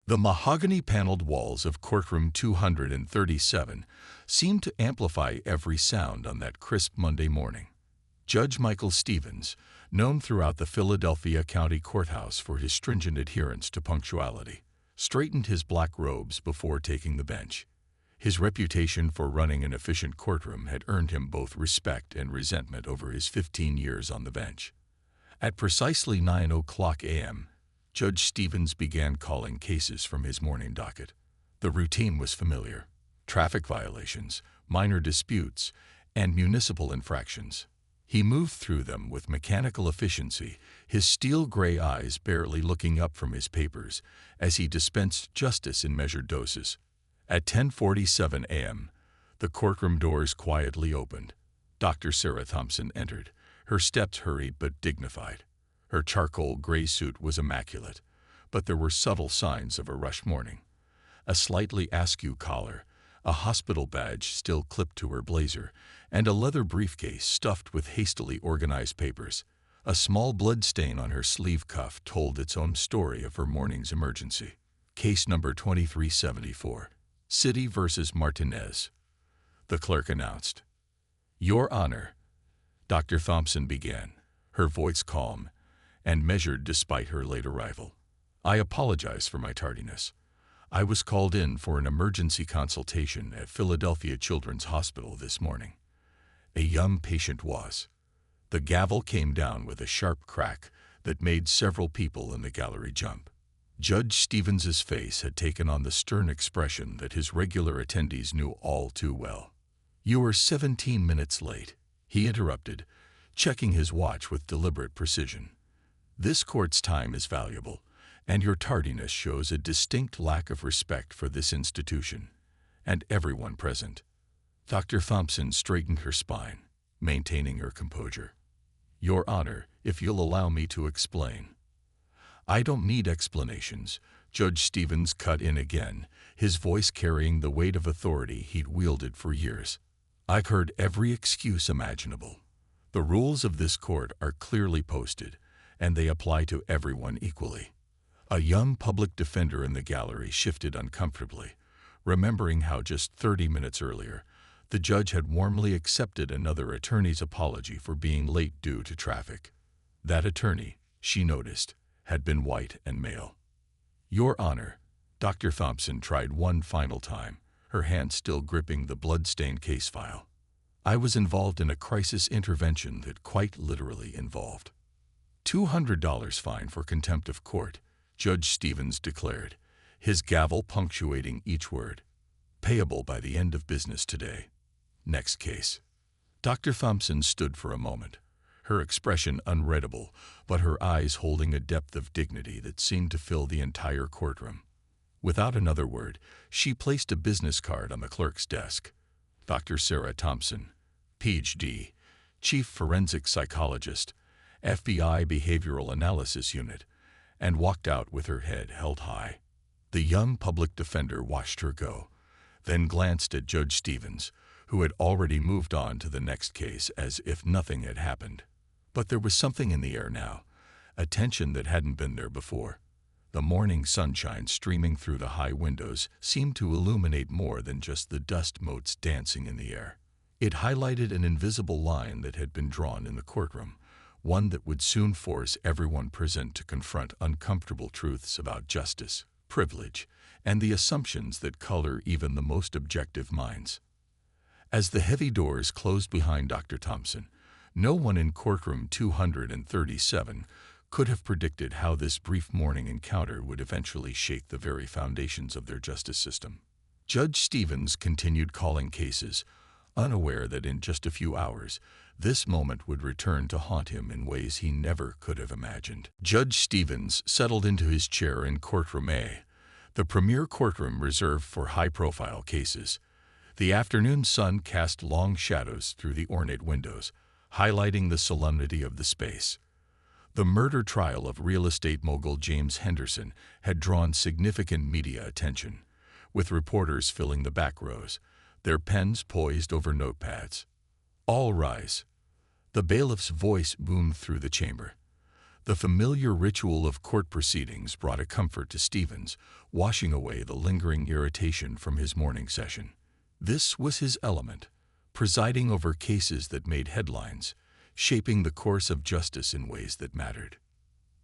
The mahogany-paneled walls of courtroom 237 seemed to amplify every sound on that crisp Monday morning. Judge Michael Stevens, known throughout the Philadelphia County Courthouse for his stringent adherence to punctuality, straightened his black robes before taking the bench. His reputation for running an efficient courtroom had earned him both respect and resentment over his 15 years on the bench. At precisely 9:00 a.m., Judge Stevens began calling cases from his morning docket. The routine was familiar: traffic violations, minor disputes, and municipal infractions. He moved through them with mechanical efficiency, his steel-gray eyes barely looking up from his papers as he dispensed justice in measured doses. At 10:47 a.m., the courtroom doors quietly opened. Dr. Sarah Thompson entered, her steps hurried but dignified. Her charcoal gray suit was immaculate, but there were subtle signs of a rush morning. A slightly askew collar, a hospital badge still clipped to her blazer, and a leather briefcase stuffed with hastily organized papers. A small blood stain on her sleeve cuff told its own story of her morning's emergency. Case number 2374, City versus Martinez. The clerk announced. Your Honor, Dr. Thompson began, her voice calm and measured despite her late arrival. I apologize for my tardiness. I was called in for an emergency consultation at Philadelphia Children's Hospital this morning. A young patient was. The gavel came down with a sharp crack that made several people in the gallery jump. Judge Stevens's face had taken on the stern expression that his regular attendees knew all too well. You are 17 minutes late, he interrupted, checking his watch with deliberate precision. This court's time is valuable, and your tardiness shows a distinct lack of respect for this institution and everyone present. Dr. Thompson straightened her spine, maintaining her composure. Your Honor, if you'll allow me to explain. I don't need explanations, Judge Stevens cut in again, his voice carrying the weight of authority he'd wielded for years. I've heard every excuse imaginable. The rules of this court are clearly posted, and they apply to everyone equally. A young public defender in the gallery shifted uncomfortably, remembering how just 30 minutes earlier, the judge had warmly accepted another attorney's apology for being late due to traffic. That attorney, she noticed, had been white and male. Your Honor, Dr. Thompson tried one final time, her hand still gripping the blood-stained case file. I was involved in a crisis intervention that quite literally involved $200 fine for contempt of court, Judge Stevens declared, his gavel punctuating each word. Payable by the end of business today. Next case. Dr. Thompson stood for a moment, her expression unreadable, but her eyes holding a depth of dignity that seemed to fill the entire courtroom. Without another word, she placed a business card on the clerk's desk. Dr. Sarah Thompson, Ph.D., Chief Forensic Psychologist, FBI Behavioral Analysis Unit, and walked out with her head held high. The young public defender watched her go, then glanced at Judge Stevens, who had already moved on to the next case as if nothing had happened. But there was something in the air now, a tension that hadn't been there before. The morning sunshine streaming through the high windows seemed to illuminate more than just the dust motes dancing in the air. It highlighted an invisible line that had been drawn in the courtroom, one that would soon force everyone present to confront uncomfortable truths about justice, privilege, and the assumptions that color even the most objective minds. As the heavy doors closed behind Dr. Thompson, no one in courtroom 237 could have predicted how this brief morning encounter would eventually shake the very foundations of their justice system. Judge Stevens continued calling cases, unaware that in just a few hours, this moment would return to haunt him in ways he never could have imagined. Judge Stevens settled into his chair in Courtroom A, the premier courtroom reserved for high-profile cases. The afternoon sun cast long shadows through the ornate windows, highlighting the solemnity of the space. The murder trial of real estate mogul James Henderson had drawn significant media attention, with reporters filling the back rows, their pens poised over notepads. All rise. The bailiff's voice boomed through the chamber. The familiar ritual of court proceedings brought a comfort to Stevens, washing away the lingering irritation from his morning session. This was his element, presiding over cases that made headlines, shaping the course of justice in ways that mattered.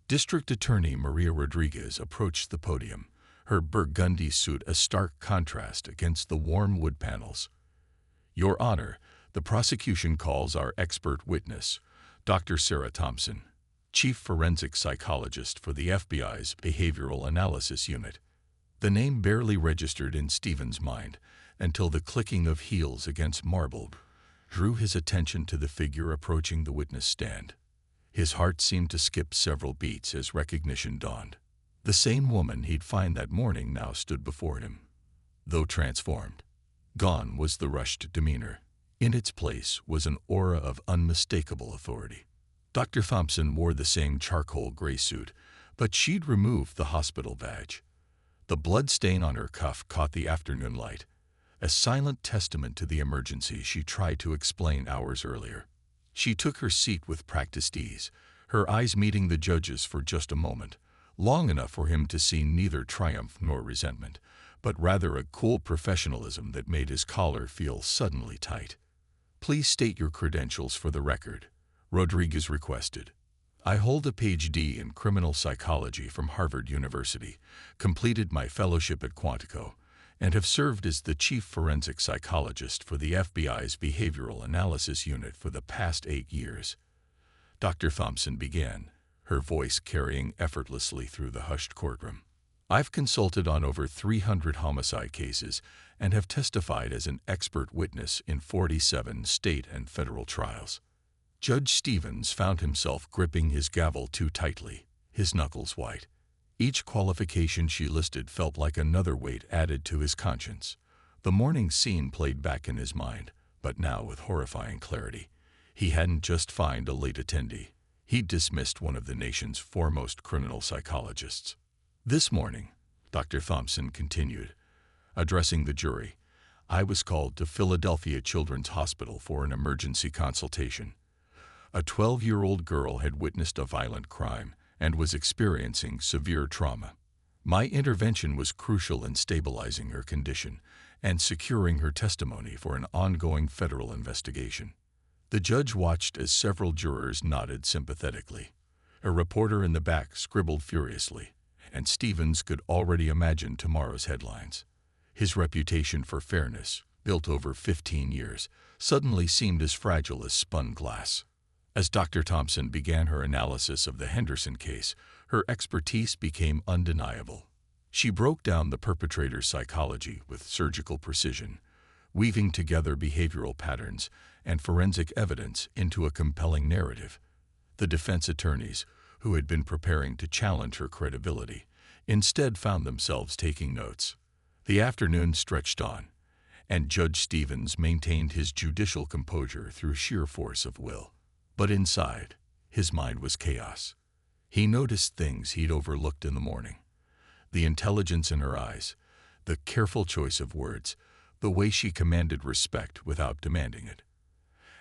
District Attorney Maria Rodriguez approached the podium, her burgundy suit a stark contrast against the warm wood panels. "Your Honor, the prosecution calls our expert witness, Dr. Sarah Thompson, Chief Forensic Psychologist for the FBI's Behavioral Analysis Unit." The name barely registered in Stevens' mind until the clicking of heels against marble drew his attention to the figure approaching the witness stand. His heart seemed to skip several beats as recognition dawned. The same woman he'd found that morning now stood before him, though transformed. Gone was the rushed demeanor. In its place was an aura of unmistakable authority. Dr. Thompson wore the same charcoal gray suit, but she'd removed the hospital badge. The blood stain on her cuff caught the afternoon light, a silent testament to the emergency she tried to explain hours earlier. She took her seat with practiced ease, her eyes meeting the judge's for just a moment, long enough for him to see neither triumph nor resentment, but rather a cool professionalism that made his collar feel suddenly tight. "Please state your credentials for the record," Rodriguez requested. "I hold a Ph.D. in criminal psychology from Harvard University, completed my fellowship at Quantico, and have served as the chief forensic psychologist for the FBI's Behavioral Analysis Unit for the past 8 years. Dr. Thompson began, her voice carrying effortlessly through the hushed courtroom. "I've consulted on over 300 homicide cases and have testified as an expert witness in 47 state and federal trials." Judge Stevens found himself gripping his gavel too tightly, his knuckles white. Each qualification she listed felt like another weight added to his conscience. The morning scene played back in his mind, but now with horrifying clarity. He hadn't just fined a late attendee. He'd dismissed one of the nation's foremost criminal psychologists. "This morning," Dr. Thompson continued, addressing the jury, "I was called to Philadelphia Children's Hospital for an emergency consultation. A 12-year-old girl had witnessed a violent crime and was experiencing severe trauma. My intervention was crucial in stabilizing her condition and securing her testimony for an ongoing federal investigation." The judge watched as several jurors nodded sympathetically. A reporter in the back scribbled furiously, and Stevens could already imagine tomorrow's headlines. His reputation for fairness, built over 15 years, suddenly seemed as fragile as spun glass. As Dr. Thompson began her analysis of the Henderson case, her expertise became undeniable. She broke down the perpetrator's psychology with surgical precision, weaving together behavioral patterns and forensic evidence into a compelling narrative. The defense attorneys, who had been preparing to challenge her credibility, instead found themselves taking notes. The afternoon stretched on, and Judge Stevens maintained his judicial composure through sheer force of will. But inside, his mind was chaos. He noticed things he'd overlooked in the morning. The intelligence in her eyes, the careful choice of words, the way she commanded respect without demanding it.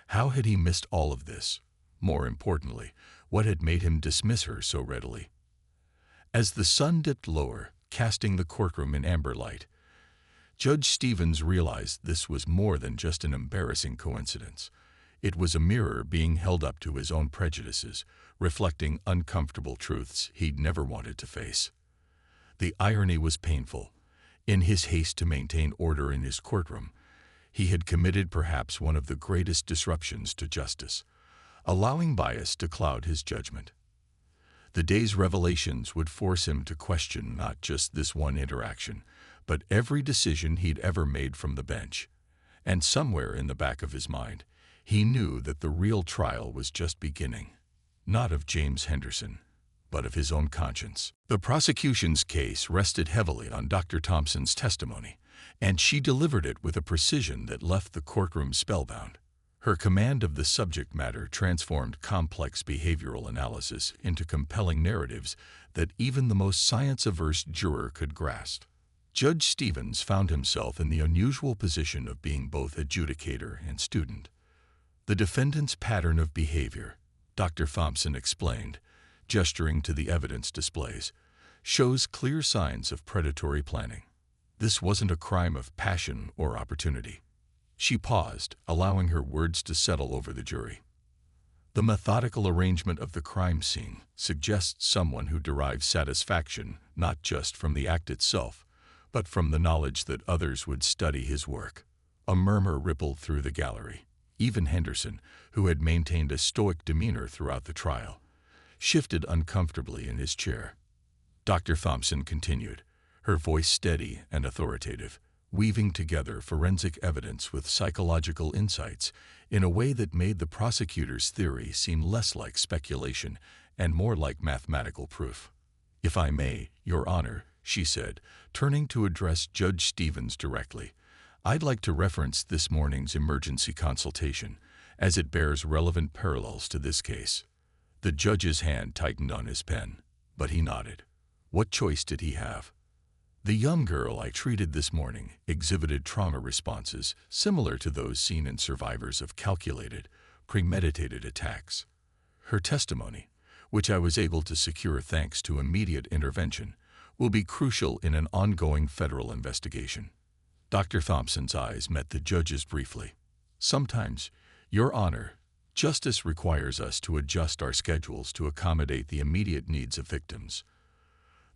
How had he missed all of this? More importantly, what had made him dismiss her so readily? As the sun dipped lower, casting the courtroom in amber light, Judge Stevens realized this was more than just an embarrassing coincidence. It was a mirror being held up to his own prejudices, reflecting uncomfortable truths he'd never wanted to face. The irony was painful. In his haste to maintain order in his courtroom, he had committed perhaps one of the greatest disruptions to justice, allowing bias to cloud his judgment. The day's revelations would force him to question not just this one interaction, but every decision he'd ever made from the bench. And somewhere in the back of his mind, he knew that the real trial was just beginning, not of James Henderson, but of his own conscience. The prosecution's case rested heavily on Dr. Thompson's testimony, and she delivered it with a precision that left the courtroom spellbound. Her command of the subject matter transformed complex behavioral analysis into compelling narratives that even the most science-averse juror could grasp. Judge Stevens found himself in the unusual position of being both adjudicator and student. The defendant's pattern of behavior, Dr. Thompson explained, gesturing to the evidence displays, shows clear signs of predatory planning. This wasn't a crime of passion or opportunity. She paused, allowing her words to settle over the jury. The methodical arrangement of the crime scene suggests someone who derives satisfaction not just from the act itself, but from the knowledge that others would study his work. A murmur rippled through the gallery. Even Henderson, who had maintained a stoic demeanor throughout the trial, shifted uncomfortably in his chair. Dr. Thompson continued, her voice steady and authoritative, weaving together forensic evidence with psychological insights in a way that made the prosecutor's theory seem less like speculation and more like mathematical proof. "If I may, Your Honor," she said, turning to address Judge Stevens directly, "I'd like to reference this morning's emergency consultation, as it bears relevant parallels to this case." The judge's hand tightened on his pen, but he nodded. What choice did he have? "The young girl I treated this morning exhibited trauma responses similar to those seen in survivors of calculated, premeditated attacks. Her testimony, which I was able to secure thanks to immediate intervention, will be crucial in an ongoing federal investigation." Dr. Thompson's eyes met the judge's briefly. "Sometimes, Your Honor, justice requires us to adjust our schedules to accommodate the immediate needs of victims."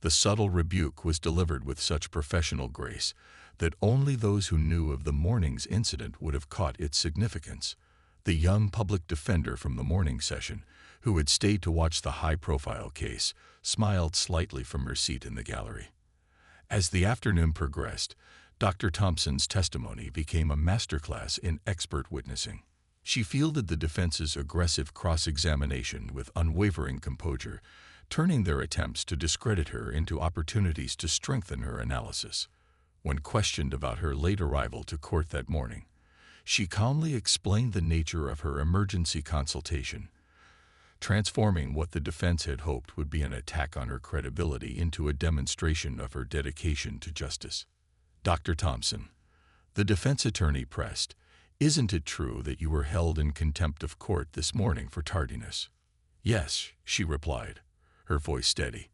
The subtle rebuke was delivered with such professional grace that only those who knew of the morning's incident would have caught its significance. The young public defender from the morning session, who had stayed to watch the high-profile case, smiled slightly from her seat in the gallery. As the afternoon progressed, Dr. Thompson's testimony became a masterclass in expert witnessing. She fielded the defense's aggressive cross-examination with unwavering composure, turning their attempts to discredit her into opportunities to strengthen her analysis. When questioned about her late arrival to court that morning, she calmly explained the nature of her emergency consultation, transforming what the defense had hoped would be an attack on her credibility into a demonstration of her dedication to justice. "Dr. Thompson," the defense attorney pressed, "isn't it true that you were held in contempt of court this morning for tardiness?" "Yes," she replied, her voice steady.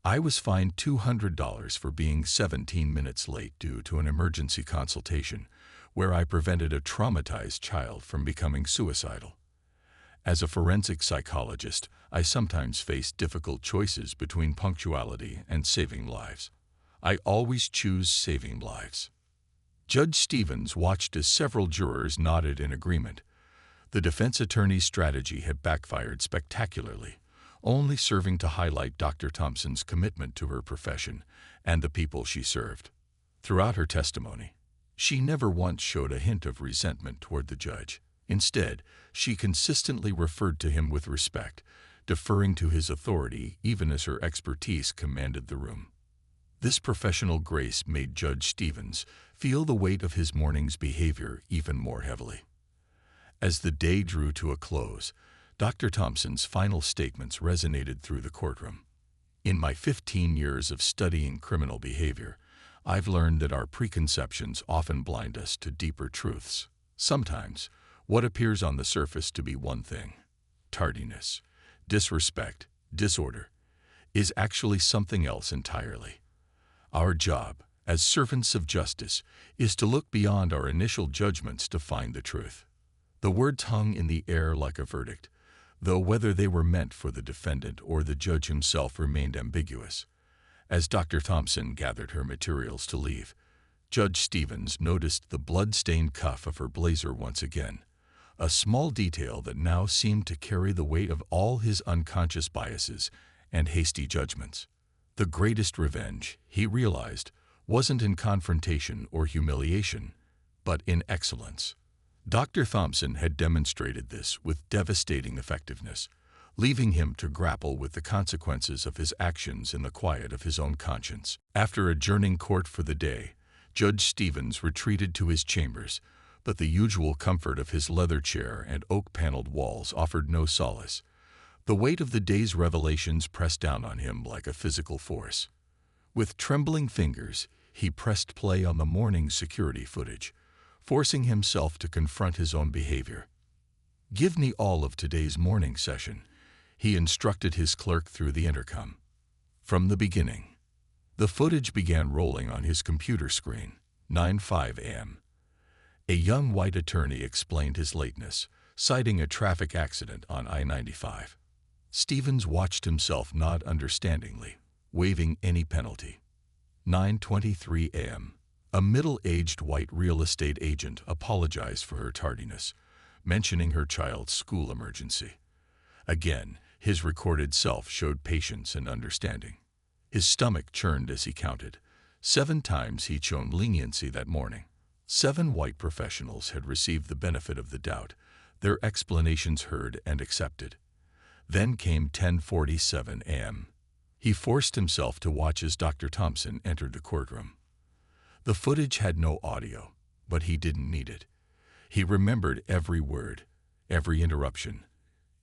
"I was fined $200 for being 17 minutes late due to an emergency consultation where I prevented a traumatized child from becoming suicidal. As a forensic psychologist, I sometimes face difficult choices between punctuality and saving lives. I always choose saving lives." Judge Stevens watched as several jurors nodded in agreement. The defense attorney's strategy had backfired spectacularly, only serving to highlight Dr. Thompson's commitment to her profession and the people she served. Throughout her testimony, she never once showed a hint of resentment toward the judge. Instead, she consistently referred to him with respect, deferring to his authority even as her expertise commanded the room. This professional grace made Judge Stevens feel the weight of his morning's behavior even more heavily. As the day drew to a close, Dr. Thompson's final statements resonated through the courtroom. "In my 15 years of studying criminal behavior, I've learned that our preconceptions often blind us to deeper truths. Sometimes, what appears on the surface to be one thing, tardiness, disrespect, disorder, is actually something else entirely. Our job, as servants of justice, is to look beyond our initial judgments to find the truth." The words hung in the air like a verdict, though whether they were meant for the defendant or the judge himself remained ambiguous. As Dr. Thompson gathered her materials to leave, Judge Stevens noticed the blood-stained cuff of her blazer once again, a small detail that now seemed to carry the weight of all his unconscious biases and hasty judgments. The greatest revenge, he realized, wasn't in confrontation or humiliation, but in excellence. Dr. Thompson had demonstrated this with devastating effectiveness, leaving him to grapple with the consequences of his actions in the quiet of his own conscience. After adjourning court for the day, Judge Stevens retreated to his chambers, but the usual comfort of his leather chair and oak-paneled walls offered no solace. The weight of the day's revelations pressed down on him like a physical force. With trembling fingers, he pressed play on the morning's security footage, forcing himself to confront his own behavior. "Give me all of today's morning session," He instructed his clerk through the intercom. From the beginning. The footage began rolling on his computer screen. 9:05 a.m. A young white attorney explained his lateness, citing a traffic accident on I-95. Stevens watched himself nod understandingly, waiving any penalty. 9:23 a.m. A middle-aged white real estate agent apologized for her tardiness, mentioning her child's school emergency. Again, his recorded self showed patience and understanding. His stomach churned as he counted. 7 times he'd shown leniency that morning. 7 white professionals had received the benefit of the doubt, their explanations heard and accepted. Then came 10:47 a.m. He forced himself to watch as Dr. Thompson entered the courtroom. The footage had no audio, but he didn't need it. He remembered every word, every interruption,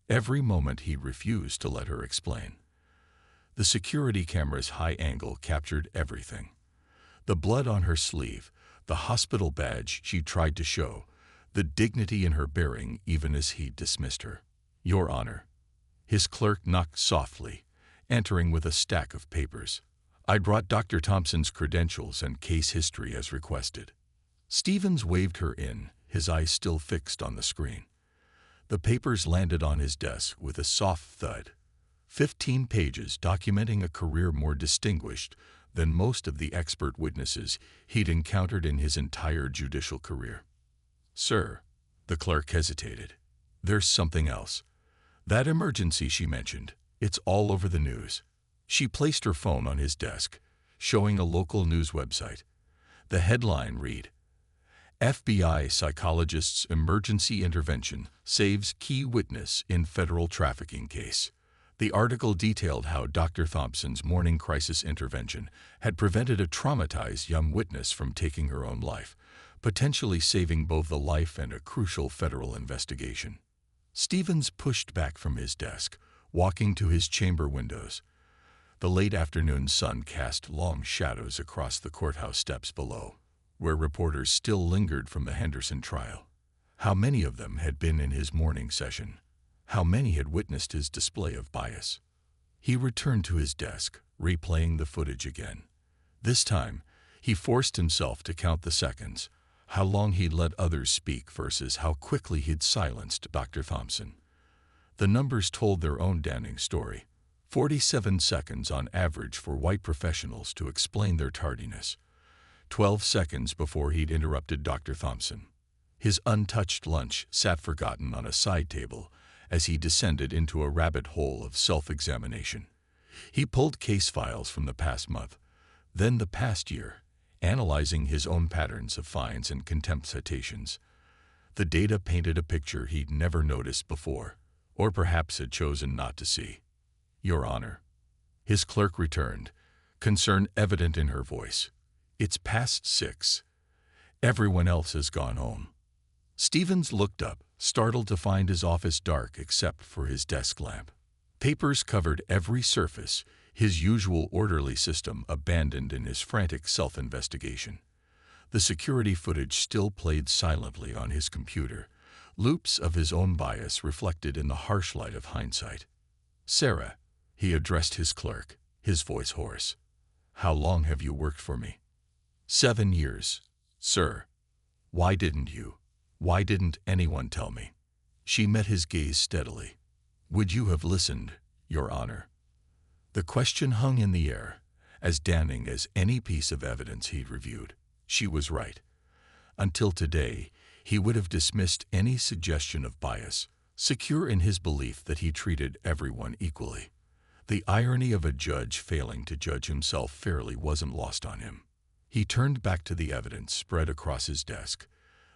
every moment he refused to let her explain. The security camera's high angle captured everything. The blood on her sleeve, the hospital badge she tried to show, the dignity in her bearing even as he dismissed her. "Your Honor." His clerk knocked softly, entering with a stack of papers. "I brought Dr. Thompson's credentials and case history as requested." Stevens waved her in, his eyes still fixed on the screen. The papers landed on his desk with a soft thud. 15 pages documenting a career more distinguished than most of the expert witnesses he'd encountered in his entire judicial career. "Sir," the clerk hesitated. "There's something else. That emergency she mentioned, it's all over the news." She placed her phone on his desk, showing a local news website. The headline read, "FBI Psychologist's Emergency Intervention Saves Key Witness in Federal Trafficking Case." The article detailed how Dr. Thompson's morning crisis intervention had prevented a traumatized young witness from taking her own life, potentially saving both the life and a crucial federal investigation. Stevens pushed back from his desk, walking to his chamber windows. The late afternoon sun cast long shadows across the courthouse steps below, where reporters still lingered from the Henderson trial. How many of them had been in his morning session? How many had witnessed his display of bias? He returned to his desk, replaying the footage again. This time, he forced himself to count the seconds, how long he'd let others speak versus how quickly he'd silenced Dr. Thompson. The numbers told their own damning story. 47 seconds on average for white professionals to explain their tardiness. 12 seconds before he'd interrupted Dr. Thompson. His untouched lunch sat forgotten on a side table as he descended into a rabbit hole of self-examination. He pulled case files from the past month, then the past year, analyzing his own patterns of fines and contempt citations. The data painted a picture he'd never noticed before, or perhaps had chosen not to see. "Your Honor." His clerk returned, concern evident in her voice. "It's past 6. Everyone else has gone home." Stevens looked up, startled to find his office dark except for his desk lamp. Papers covered every surface, his usual orderly system abandoned in his frantic self-investigation. The security footage still played silently on his computer, loops of his own bias reflected in the harsh light of hindsight. "Sarah," he addressed his clerk, his voice hoarse. "How long have you worked for me?" 7 years, sir." "Why didn't anyone tell me?" She met his gaze steadily. "Would you have listened, Your Honor?" The question hung in the air, as damning as any piece of evidence he'd reviewed. She was right. Until today, he would have dismissed any suggestion of bias, secure in his belief that he treated everyone equally. The irony of a judge failing to judge himself fairly wasn't lost on him. He turned back to the evidence spread across his desk.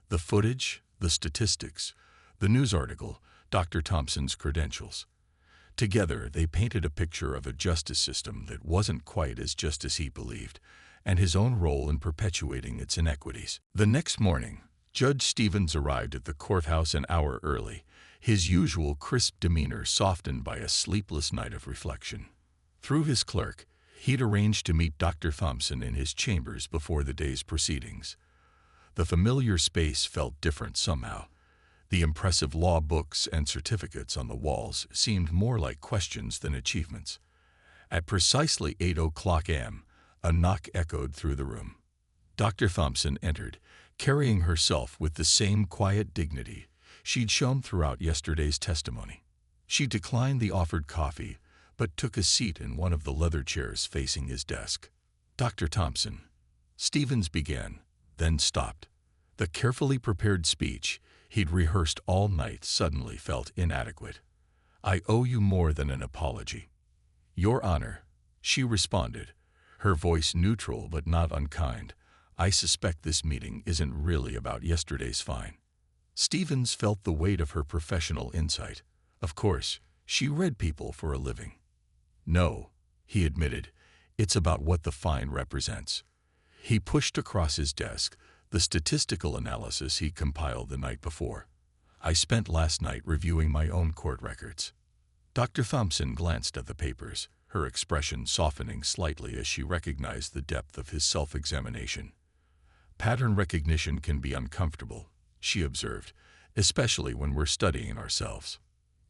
The footage, the statistics, the news article, Dr. Thompson's credentials. Together, they painted a picture of a justice system that wasn't quite as just as he believed, and his own role in perpetuating its inequities. The next morning, Judge Stevens arrived at the courthouse an hour early, his usual crisp demeanor softened by a sleepless night of reflection. Through his clerk, he'd arranged to meet Dr. Thompson in his chambers before the day's proceedings. The familiar space felt different somehow. The impressive law books and certificates on the walls seemed more like questions than achievements. At precisely 8:00 a.m., a knock echoed through the room. Dr. Thompson entered, carrying herself with the same quiet dignity she'd shown throughout yesterday's testimony. She declined the offered coffee, but took a seat in one of the leather chairs facing his desk. "Dr. Thompson," Stevens began, then stopped. The carefully prepared speech he'd rehearsed all night suddenly felt inadequate. "I owe you more than an apology." "Your Honor," she responded, her voice neutral but not unkind. "I suspect this meeting isn't really about yesterday's fine." Stevens felt the weight of her professional insight. Of course, she read people for a living. "No," he admitted, "it's about what the fine represents." He pushed across his desk the statistical analysis he compiled the night before. "I spent last night reviewing my own court records." Dr. Thompson glanced at the papers, her expression softening slightly as she recognized the depth of his self-examination. "Pattern recognition can be uncomfortable," she observed, "especially when we're studying ourselves."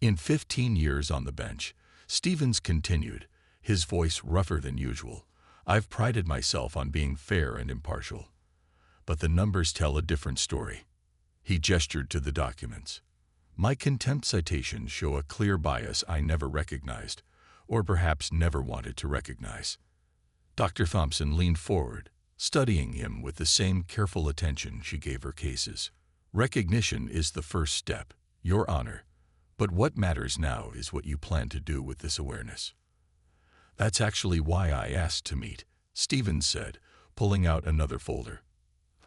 In 15 years on the bench, Stevens continued, his voice rougher than usual, "I've prided myself on being fair and impartial. But the numbers tell a different story." He gestured to the documents. "My contempt citations show a clear bias I never recognized, or perhaps never wanted to recognize." Dr. Thompson leaned forward, studying him with the same careful attention she gave her cases. "Recognition is the first step, Your Honor, but what matters now is what you plan to do with this awareness." "That's actually why I asked to meet," Stevens said, pulling out another folder.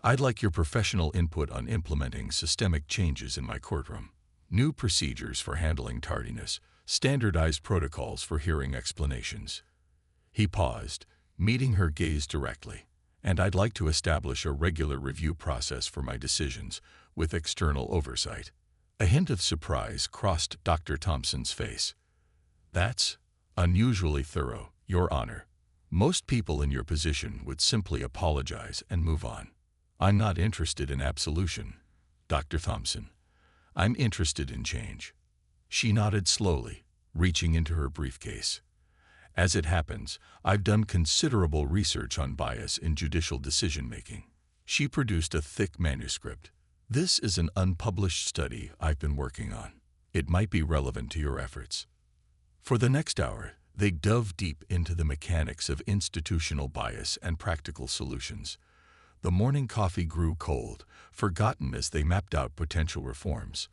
"I'd like your professional input on implementing systemic changes in my courtroom. New procedures for handling tardiness, standardized protocols for hearing explanations." He paused, meeting her gaze directly. "And I'd like to establish a regular review process for my decisions, with external oversight." A hint of surprise crossed Dr. Thompson's face. "That's unusually thorough, Your Honor. Most people in your position would simply apologize and move on." "I'm not interested in absolution, Dr. Thompson. I'm interested in change." She nodded slowly, reaching into her briefcase. "As it happens, I've done considerable research on bias in judicial decision-making." She produced a thick manuscript. "This is an unpublished study I've been working on. It might be relevant to your efforts." For the next hour, they dove deep into the mechanics of institutional bias and practical solutions. The morning coffee grew cold, forgotten as they mapped out potential reforms.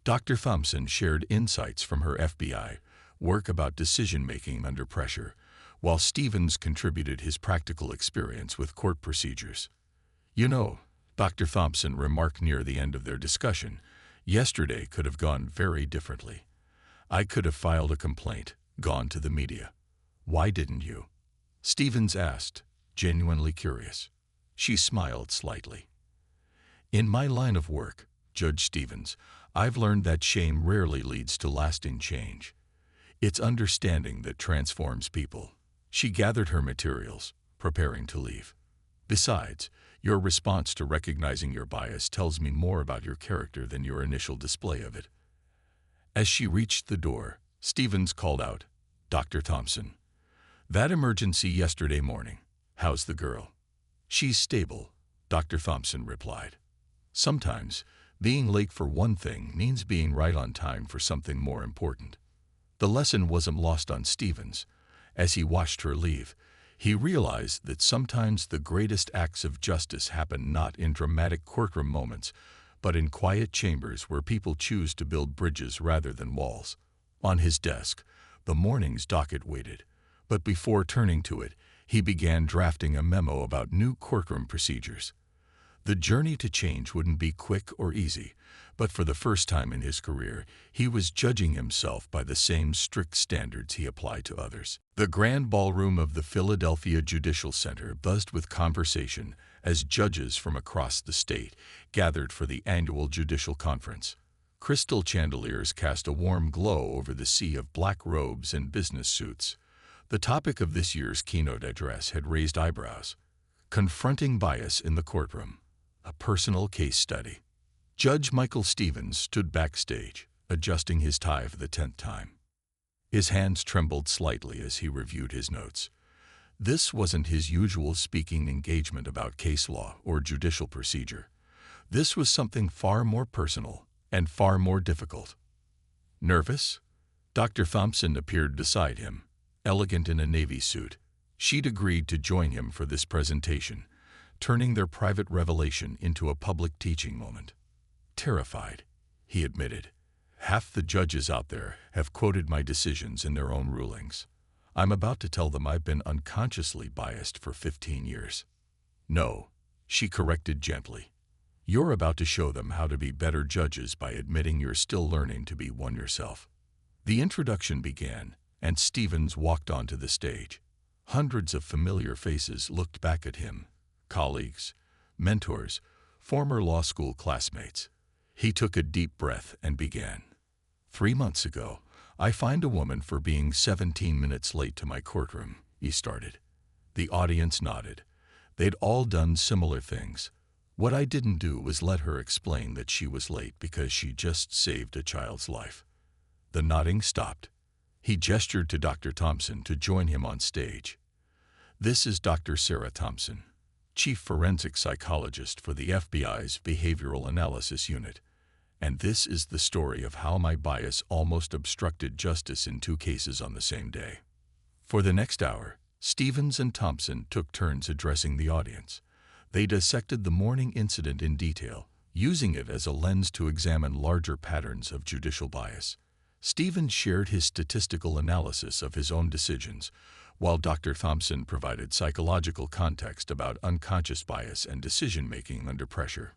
Dr. Thompson shared insights from her FBI work about decision-making under pressure, while Stevens contributed his practical experience with court procedures. "You know," Dr. Thompson remarked near the end of their discussion, "yesterday could have gone very differently. I could have filed a complaint, gone to the media." "Why didn't you?" Stevens asked, genuinely curious. She smiled slightly. "In my line of work, Judge Stevens, I've learned that shame rarely leads to lasting change. It's understanding that transforms people." She gathered her materials, preparing to leave. "Besides, your response to recognizing your bias tells me more about your character than your initial display of it." As she reached the door, Stevens called out, "Dr. Thompson, that emergency yesterday morning, how's the girl?" "She's stable," Dr. Thompson replied. "Sometimes, being late for one thing means being right on time for something more important." The lesson wasn't lost on Stevens. As he watched her leave, he realized that sometimes the greatest acts of justice happen not in dramatic courtroom moments, but in quiet chambers where people choose to build bridges rather than walls. On his desk, the morning's docket waited, but before turning to it, he began drafting a memo about new courtroom procedures. The journey to change wouldn't be quick or easy, but for the first time in his career, he was judging himself by the same strict standards he applied to others. The grand ballroom of the Philadelphia Judicial Center buzzed with conversation as judges from across the state gathered for the annual judicial conference. Crystal chandeliers cast a warm glow over the sea of black robes and business suits. The topic of this year's keynote address had raised eyebrows. Confronting bias in the courtroom, a personal case study. Judge Michael Stevens stood backstage, adjusting his tie for the 10th time. His hands trembled slightly as he reviewed his notes. This wasn't his usual speaking engagement about case law or judicial procedure. This was something far more personal and far more difficult. Nervous? Dr. Thompson appeared beside him, elegant in a Navy suit. She'd agreed to join him for this presentation, turning their private revelation into a public teaching moment. Terrified, he admitted. Half the judges out there have quoted my decisions in their own rulings. I'm about to tell them I've been unconsciously biased for 15 years. No, she corrected gently. You're about to show them how to be better judges by admitting you're still learning to be one yourself. The introduction began, and Stevens walked onto the stage. Hundreds of familiar faces looked back at him. Colleagues, mentors, former law school classmates. He took a deep breath and began. 3 months ago, I fined a woman for being 17 minutes late to my courtroom, he started. The audience nodded. They'd all done similar things. What I didn't do was let her explain that she was late because she just saved a child's life. The nodding stopped. He gestured to Dr. Thompson to join him on stage. This is Dr. Sarah Thompson, Chief Forensic Psychologist for the FBI's Behavioral Analysis Unit. And this is the story of how my bias almost obstructed justice in 2 cases on the same day. For the next hour, Stevens and Thompson took turns addressing the audience. They dissected the morning incident in detail, using it as a lens to examine larger patterns of judicial bias. Stevens shared his statistical analysis of his own decisions, while Dr. Thompson provided psychological context about unconscious bias and decision-making under pressure.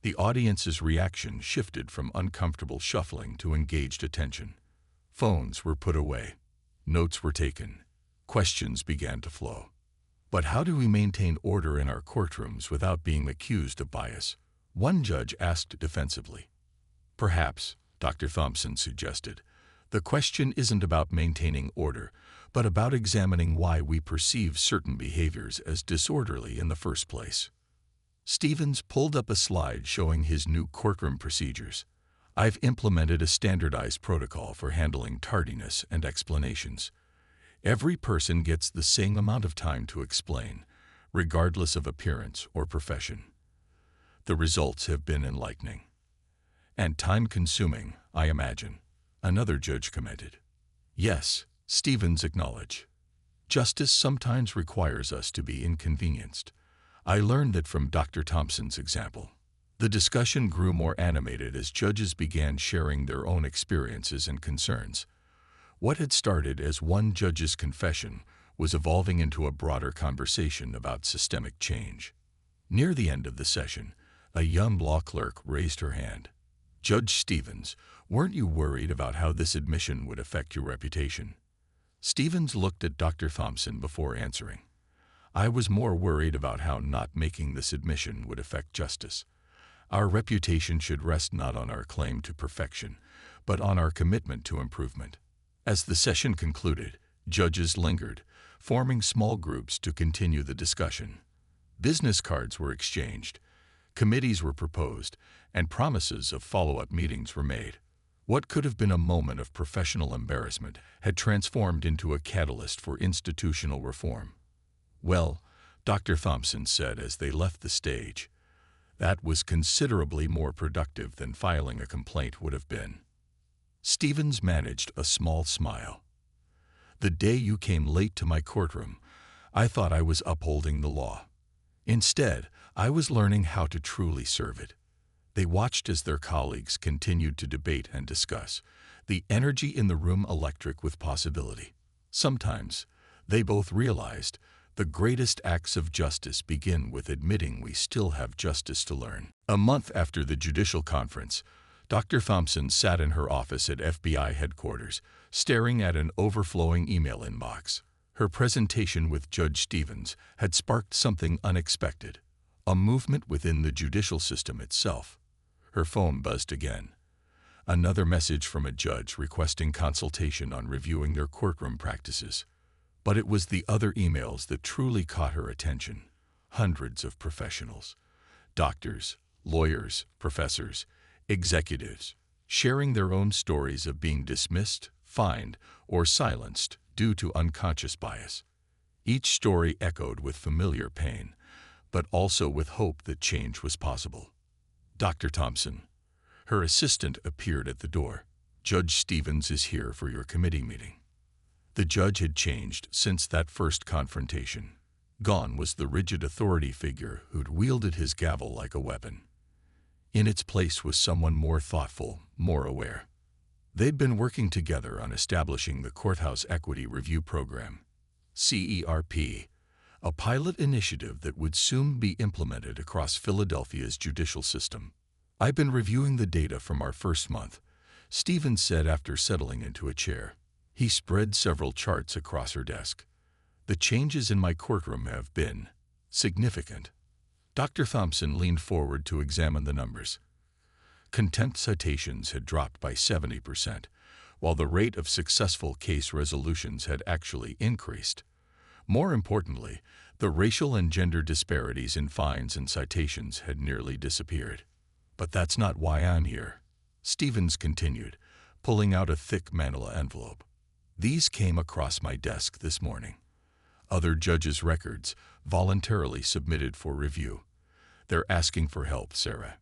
The audience's reaction shifted from uncomfortable shuffling to engaged attention. Phones were put away. Notes were taken. Questions began to flow. But how do we maintain order in our courtrooms without being accused of bias? One judge asked defensively. Perhaps, Dr. Thompson suggested, the question isn't about maintaining order, but about examining why we perceive certain behaviors as disorderly in the first place. Stevens pulled up a slide showing his new courtroom procedures. I've implemented a standardized protocol for handling tardiness and explanations. Every person gets the same amount of time to explain, regardless of appearance or profession. The results have been enlightening. And time-consuming, I imagine, another judge commented. Yes, Stevens acknowledged. Justice sometimes requires us to be inconvenienced. I learned that from Dr. Thompson's example. The discussion grew more animated as judges began sharing their own experiences and concerns. What had started as one judge's confession was evolving into a broader conversation about systemic change. Near the end of the session, a young law clerk raised her hand. Judge Stevens, weren't you worried about how this admission would affect your reputation? Stevens looked at Dr. Thompson before answering. I was more worried about how not making this admission would affect justice. Our reputation should rest not on our claim to perfection, but on our commitment to improvement. As the session concluded, judges lingered, forming small groups to continue the discussion. Business cards were exchanged, committees were proposed, and promises of follow-up meetings were made. What could have been a moment of professional embarrassment had transformed into a catalyst for institutional reform. Well, Dr. Thompson said as they left the stage, that was considerably more productive than filing a complaint would have been. Stevens managed a small smile. The day you came late to my courtroom, I thought I was upholding the law. Instead, I was learning how to truly serve it. They watched as their colleagues continued to debate and discuss, the energy in the room electric with possibility. Sometimes, they both realized, the greatest acts of justice begin with admitting we still have justice to learn. A month after the judicial conference, Dr. Thompson sat in her office at FBI headquarters, staring at an overflowing email inbox. Her presentation with Judge Stevens had sparked something unexpected, a movement within the judicial system itself. Her phone buzzed again. Another message from a judge requesting consultation on reviewing their courtroom practices. But it was the other emails that truly caught her attention. Hundreds of professionals, doctors, lawyers, professors, Executives, sharing their own stories of being dismissed, fined, or silenced due to unconscious bias. Each story echoed with familiar pain, but also with hope that change was possible. Dr. Thompson. Her assistant appeared at the door. Judge Stevens is here for your committee meeting. The judge had changed since that first confrontation. Gone was the rigid authority figure who'd wielded his gavel like a weapon. In its place was someone more thoughtful, more aware. They'd been working together on establishing the Courthouse Equity Review Program, CERP, a pilot initiative that would soon be implemented across Philadelphia's judicial system. I've been reviewing the data from our first month, Stevens said after settling into a chair. He spread several charts across her desk. The changes in my courtroom have been significant. Dr. Thompson leaned forward to examine the numbers. Contempt citations had dropped by 70%, while the rate of successful case resolutions had actually increased. More importantly, the racial and gender disparities in fines and citations had nearly disappeared. But that's not why I'm here, Stevens continued, pulling out a thick manila envelope. These came across my desk this morning. Other judges' records, voluntarily submitted for review. They're asking for help, Sarah.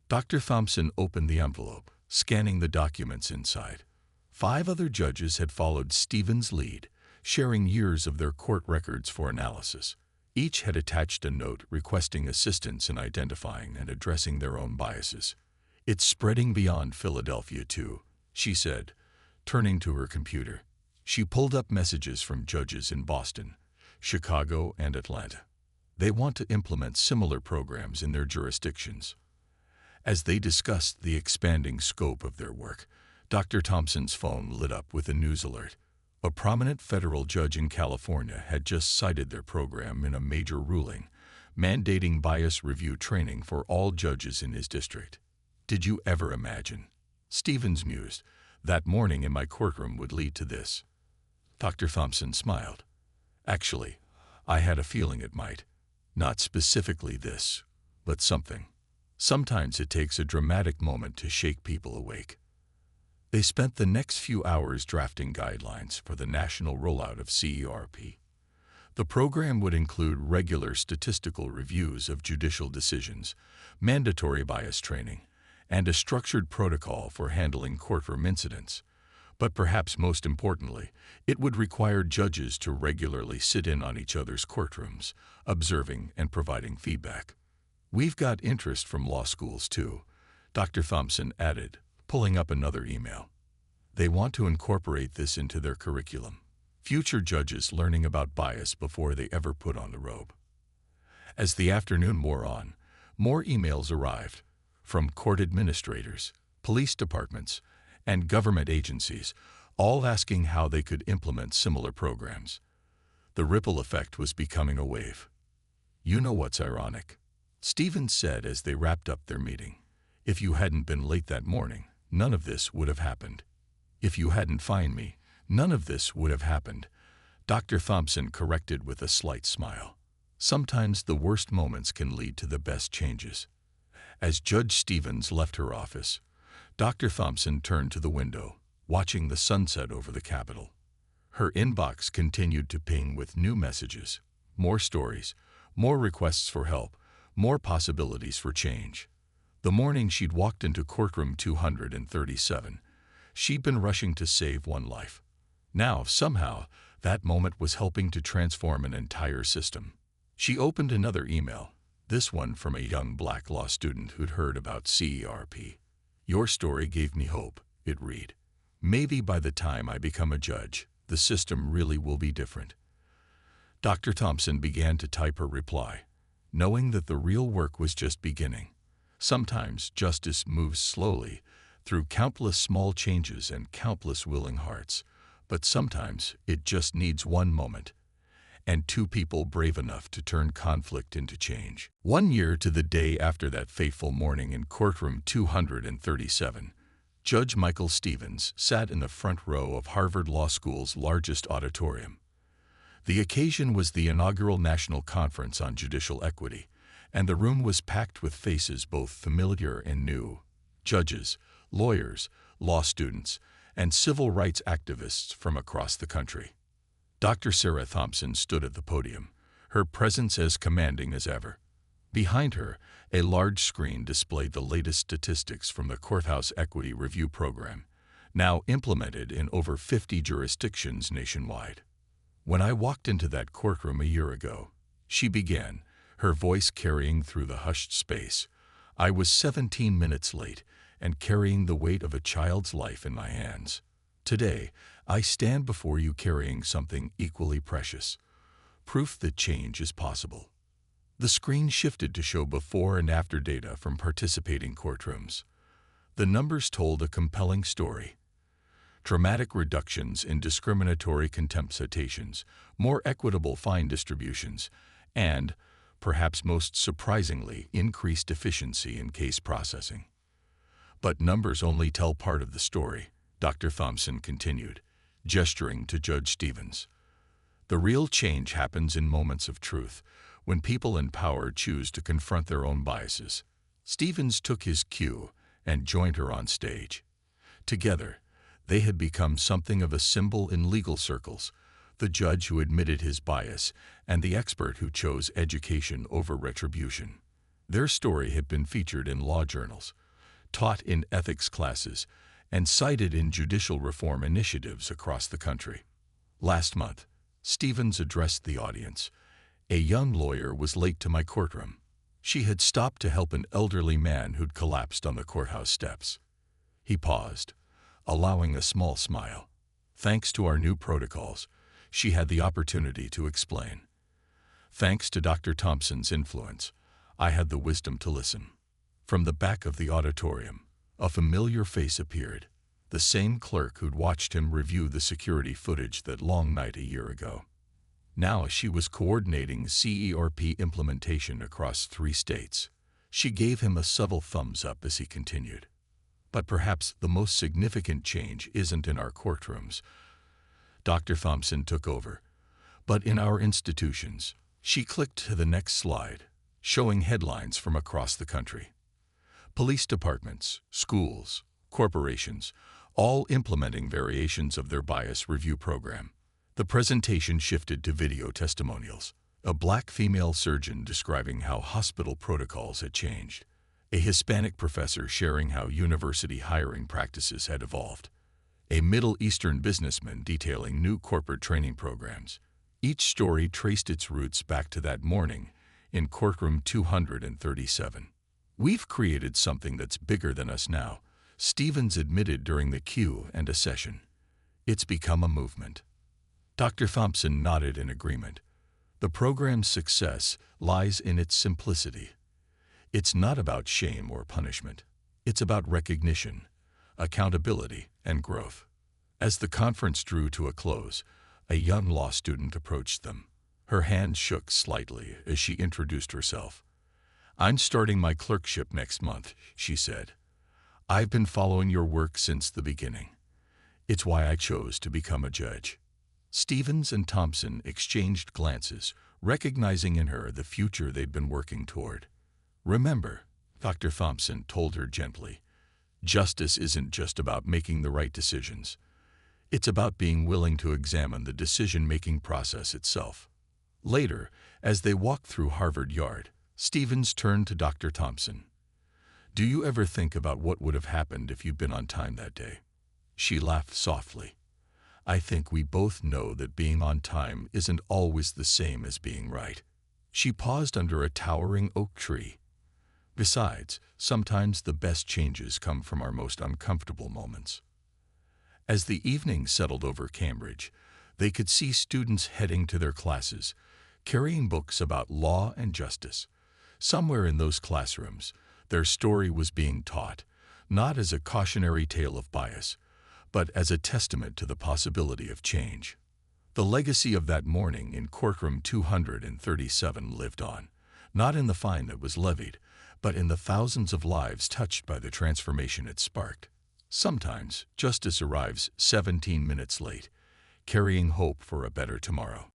Dr. Thompson opened the envelope, scanning the documents inside. 5 other judges had followed Stevens' lead, sharing years of their court records for analysis. Each had attached a note requesting assistance in identifying and addressing their own biases. It's spreading beyond Philadelphia, too, she said, turning to her computer. She pulled up messages from judges in Boston, Chicago, and Atlanta. They want to implement similar programs in their jurisdictions. As they discussed the expanding scope of their work, Dr. Thompson's phone lit up with a news alert. A prominent federal judge in California had just cited their program in a major ruling, mandating bias review training for all judges in his district. Did you ever imagine, Stevens mused, that morning in my courtroom would lead to this? Dr. Thompson smiled. Actually, I had a feeling it might. Not specifically this, but something. Sometimes it takes a dramatic moment to shake people awake. They spent the next few hours drafting guidelines for the national rollout of CERP. The program would include regular statistical reviews of judicial decisions, mandatory bias training, and a structured protocol for handling courtroom incidents. But perhaps most importantly, it would require judges to regularly sit in on each other's courtrooms, observing and providing feedback. We've got interest from law schools, too, Dr. Thompson added, pulling up another email. They want to incorporate this into their curriculum. Future judges learning about bias before they ever put on the robe. As the afternoon wore on, more emails arrived from court administrators, police departments, and government agencies, all asking how they could implement similar programs. The ripple effect was becoming a wave. You know what's ironic? Stevens said as they wrapped up their meeting. If you hadn't been late that morning, none of this would have happened. If you hadn't fined me, none of this would have happened, Dr. Thompson corrected with a slight smile. Sometimes the worst moments can lead to the best changes. As Judge Stevens left her office, Dr. Thompson turned to the window, watching the sunset over the Capitol. Her inbox continued to ping with new messages, more stories, more requests for help, more possibilities for change. The morning she'd walked into courtroom 237, she'd been rushing to save one life. Now, somehow, that moment was helping to transform an entire system. She opened another email, this one from a young black law student who'd heard about CERP. Your story gave me hope, it read. Maybe by the time I become a judge, the system really will be different. Dr. Thompson began to type her reply, knowing that the real work was just beginning. Sometimes justice moves slowly, through countless small changes and countless willing hearts, but sometimes it just needs one moment, and 2 people brave enough to turn conflict into change. 1 year to the day after that fateful morning in courtroom 237, Judge Michael Stevens sat in the front row of Harvard Law School's largest auditorium. The occasion was the inaugural National Conference on Judicial Equity, and the room was packed with faces both familiar and new. judges, lawyers, law students, and civil rights activists from across the country. Dr. Sarah Thompson stood at the podium, her presence as commanding as ever. Behind her, a large screen displayed the latest statistics from the Courthouse Equity Review Program, now implemented in over 50 jurisdictions nationwide. When I walked into that courtroom a year ago, she began, her voice carrying through the hushed space, I was 17 minutes late and carrying the weight of a child's life in my hands. Today, I stand before you carrying something equally precious, proof that change is possible. The screen shifted to show before and after data from participating courtrooms. The numbers told a compelling story. Dramatic reductions in discriminatory contempt citations, more equitable fine distributions, and, perhaps most surprisingly, increased efficiency in case processing. But numbers only tell part of the story, Dr. Thompson continued, gesturing to Judge Stevens. The real change happens in moments of truth, when people in power choose to confront their own biases. Stevens took his cue and joined her on stage. Together, they had become something of a symbol in legal circles, the judge who admitted his bias and the expert who chose education over retribution. Their story had been featured in law journals, taught in ethics classes, and cited in judicial reform initiatives across the country. Last month, Stevens addressed the audience. A young lawyer was late to my courtroom. She had stopped to help an elderly man who'd collapsed on the courthouse steps. He paused, allowing a small smile. Thanks to our new protocols, she had the opportunity to explain. Thanks to Dr. Thompson's influence, I had the wisdom to listen. From the back of the auditorium, a familiar face appeared, the same clerk who'd watched him review the security footage that long night a year ago. Now she was coordinating CERP implementation across 3 states. She gave him a subtle thumbs up as he continued. But perhaps the most significant change isn't in our courtrooms. Dr. Thompson took over, but in our institutions. She clicked to the next slide, showing headlines from across the country. Police departments, schools, corporations, all implementing variations of their bias review program. The presentation shifted to video testimonials. A black female surgeon describing how hospital protocols had changed. A Hispanic professor sharing how university hiring practices had evolved. A Middle Eastern businessman detailing new corporate training programs. Each story traced its roots back to that morning in courtroom 237. We've created something that's bigger than us now, Stevens admitted during the Q&A session. It's become a movement. Dr. Thompson nodded in agreement. The program's success lies in its simplicity. It's not about shame or punishment. It's about recognition, accountability, and growth. As the conference drew to a close, a young law student approached them. Her hand shook slightly as she introduced herself. I'm starting my clerkship next month, she said. I've been following your work since the beginning. It's why I chose to become a judge. Stevens and Thompson exchanged glances, recognizing in her the future they'd been working toward. Remember, Dr. Thompson told her gently, justice isn't just about making the right decisions. It's about being willing to examine the decision-making process itself. Later, as they walked through Harvard Yard, Stevens turned to Dr. Thompson. Do you ever think about what would have happened if you'd been on time that day? She laughed softly. I think we both know that being on time isn't always the same as being right. She paused under a towering oak tree. Besides, sometimes the best changes come from our most uncomfortable moments. As the evening settled over Cambridge, they could see students heading to their classes, carrying books about law and justice. Somewhere in those classrooms, their story was being taught, not as a cautionary tale of bias, but as a testament to the possibility of change. The legacy of that morning in courtroom 237 lived on, not in the fine that was levied, but in the thousands of lives touched by the transformation it sparked. Sometimes justice arrives 17 minutes late, carrying hope for a better tomorrow.